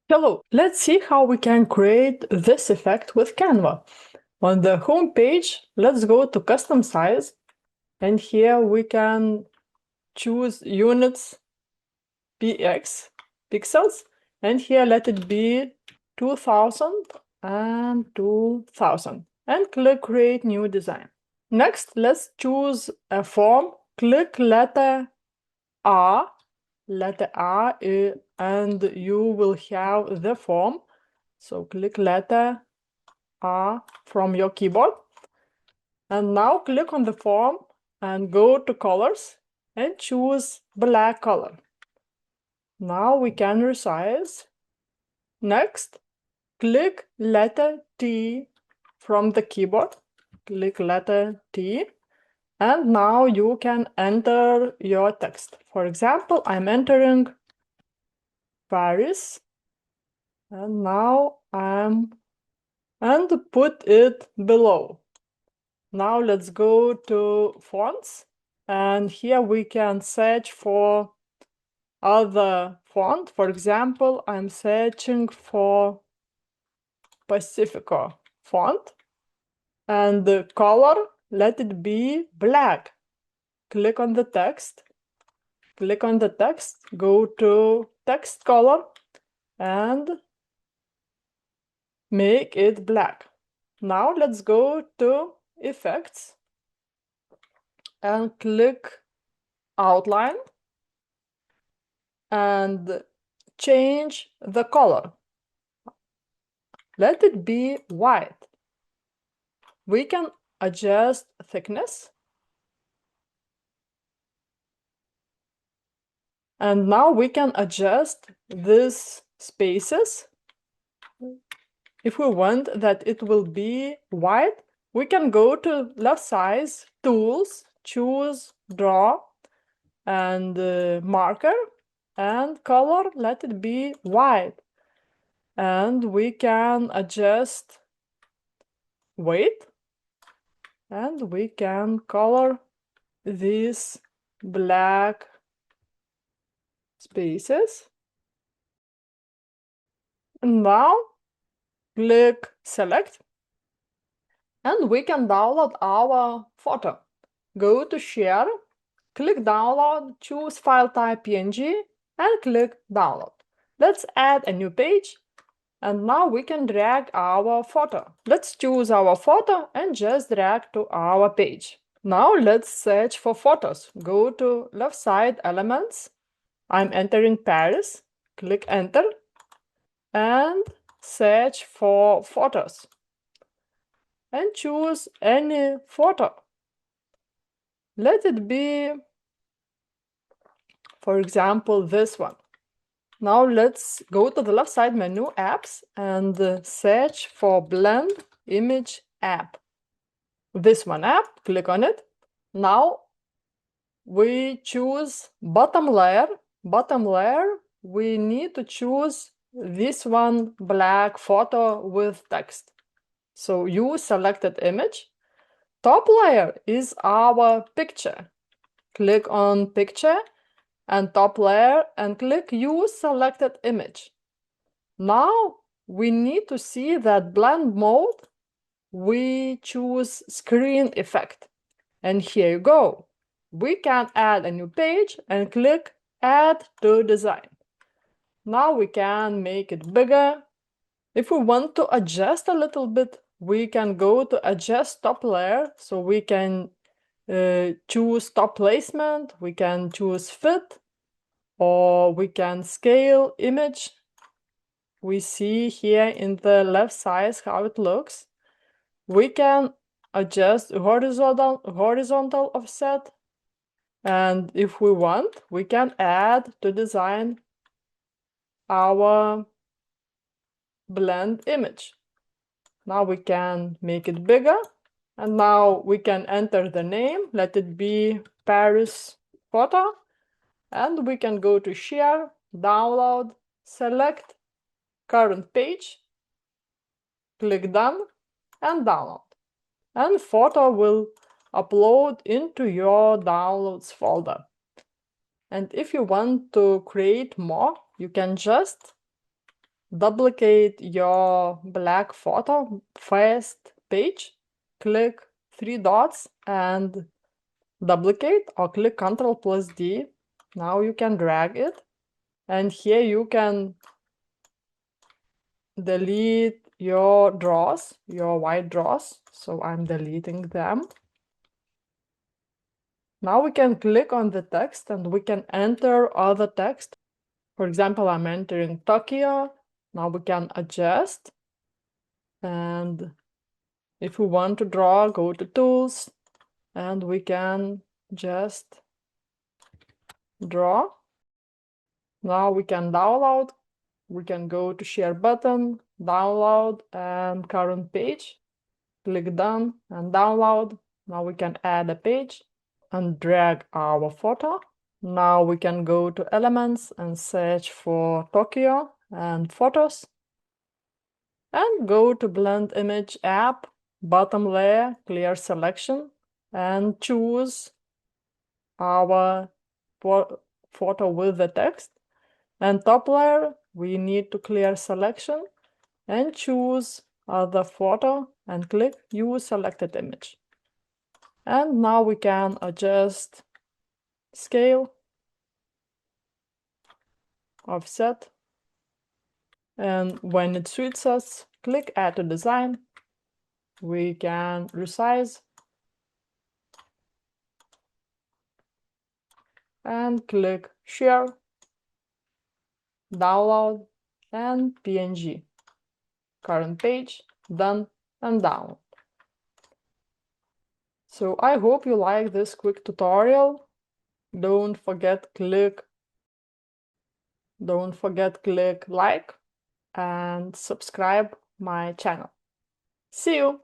Hello, let's see how we can create this effect with Canva. On the home page, let's go to custom size, and here we can choose units px pixels, and here let it be 2000 and 2000, and click create new design. Next, let's choose a form. Click letter R, and you will have the form. So click letter R from your keyboard. And now click on the form and go to colors and choose black color. Now we can resize. Next, click letter T from the keyboard. Click letter T. And now you can enter your text. For example, I'm entering Paris. And now and put it below. Now let's go to fonts, and here we can search for other font. For example, I'm searching for Pacifico font, and the color, let it be black. Click on the text, go to text color, and make it black. Now let's go to effects and click outline and change the color. Let it be white. We can adjust thickness. And now we can adjust these spaces. If we want that it will be white, we can go to left side, tools, choose draw and marker, and color, let it be white. And we can adjust weight, and we can color these black spaces. And now click select, and we can download our photo. Go to share, click download, choose file type PNG, and click download. Let's add a new page, and now we can drag our photo. Let's choose our photo and just drag to our page. Now let's search for photos. Go to left side elements. I'm entering Paris. Click enter and search for photos. And choose any photo. Let it be, for example, this one. Now let's go to the left side menu, apps, and search for blend image app. This one app, click on it. Now we choose bottom layer. Bottom layer, we need to choose this one, black photo with text. So use selected image. Top layer is our picture. Click on picture and top layer and click use selected image. Now we need to see that blend mode. We choose screen effect. And here you go. We can add a new page and click add to design. Now we can make it bigger. If we want to adjust a little bit, we can go to adjust top layer. So we can choose top placement, we can choose fit, or we can scale image. We see here in the left side how it looks. We can adjust horizontal offset. And if we want, we can add to design our blend image. Now we can make it bigger. And now we can enter the name. Let it be Paris photo. And we can go to share, download, select current page, click done, and download. And photo will upload into your downloads folder. And if you want to create more, you can just duplicate your black photo first page, click 3 dots and duplicate, or click Ctrl+D. Now you can drag it, and here you can delete your draws, your white draws. So I'm deleting them. Now we can click on the text and we can enter other text. For example, I'm entering Tokyo. Now we can adjust. And if we want to draw, go to Tools, and we can just draw. Now we can download. We can go to Share button, download, and current page. Click Done and download. Now we can add a page and drag our photo. Now we can go to Elements and search for Tokyo and Photos. And go to Blend Image app, bottom layer, clear selection, and choose our photo with the text. And top layer, we need to clear selection and choose other photo and click Use Selected Image. And now we can adjust scale, offset, and when it suits us, click Add to Design. We can resize and click Share, Download, and PNG. Current page, done, and download. So I hope you like this quick tutorial. Don't forget click like and subscribe my channel. See you!